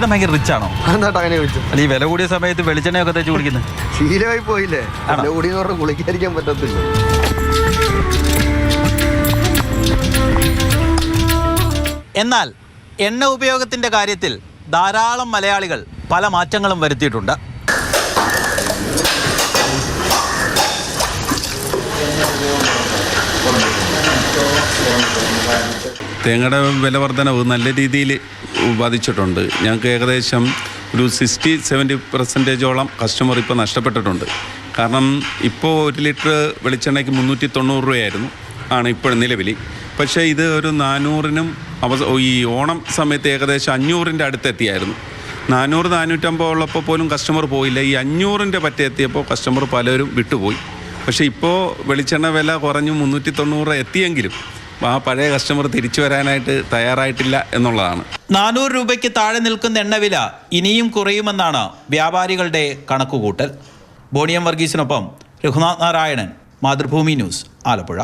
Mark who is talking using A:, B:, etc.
A: ചേട്ടൻ ഭയങ്കര റിച്ച് ആണോ?
B: എന്നിട്ട് അങ്ങനെ ചോദിച്ചു.
A: അല്ല, ഈ വില കൂടിയ സമയത്ത് വെളിച്ചെണ്ണയൊക്കെ തേച്ച് കുടിക്കുന്നത്
B: ശീലമായി പോയില്ലേ? വില കൂടിയെന്ന് പറഞ്ഞാൽ കുളിക്കാതിരിക്കാൻ പറ്റത്തില്ല.
A: എന്നാൽ എണ്ണ ഉപയോഗത്തിൻ്റെ കാര്യത്തിൽ ധാരാളം മലയാളികൾ പല മാറ്റങ്ങളും വരുത്തിയിട്ടുണ്ട്.
C: തേങ്ങയുടെ വില വർധനവ് നല്ല രീതിയിൽ ബാധിച്ചിട്ടുണ്ട്. ഞങ്ങൾക്ക് ഏകദേശം ഒരു 60-70% കസ്റ്റമർ ഇപ്പോൾ നഷ്ടപ്പെട്ടിട്ടുണ്ട്. കാരണം ഇപ്പോൾ 1 ലിറ്റർ വെളിച്ചെണ്ണയ്ക്ക് 390 രൂപയായിരുന്നു ആണ് ഇപ്പോൾ നിലവിൽ. പക്ഷേ ഇത് ഒരു 400-നും ഈ ഓണം സമയത്ത് ഏകദേശം 500-ൻ്റെ അടുത്തെത്തിയായിരുന്നു. 400-450 ഉള്ളപ്പോൾ പോലും കസ്റ്റമർ പോയില്ല. ഈ 500-ൻ്റെ പറ്റെത്തിയപ്പോൾ കസ്റ്റമർ പലരും വിട്ടുപോയി. പക്ഷേ ഇപ്പോൾ വെളിച്ചെണ്ണ വില കുറഞ്ഞു 390 എത്തിയെങ്കിലും ആ പഴയ കസ്റ്റമർ തിരിച്ചു വരാനായിട്ട് തയ്യാറായിട്ടില്ല എന്നുള്ളതാണ്.
A: 400 രൂപയ്ക്ക് താഴെ നിൽക്കുന്ന എണ്ണവില ഇനിയും കുറയുമെന്നാണ് വ്യാപാരികളുടെ കണക്കുകൂട്ടൽ. ബോണിയം വർഗീസിനൊപ്പം രഘുനാഥ് നാരായണൻ, മാതൃഭൂമി ന്യൂസ്, ആലപ്പുഴ.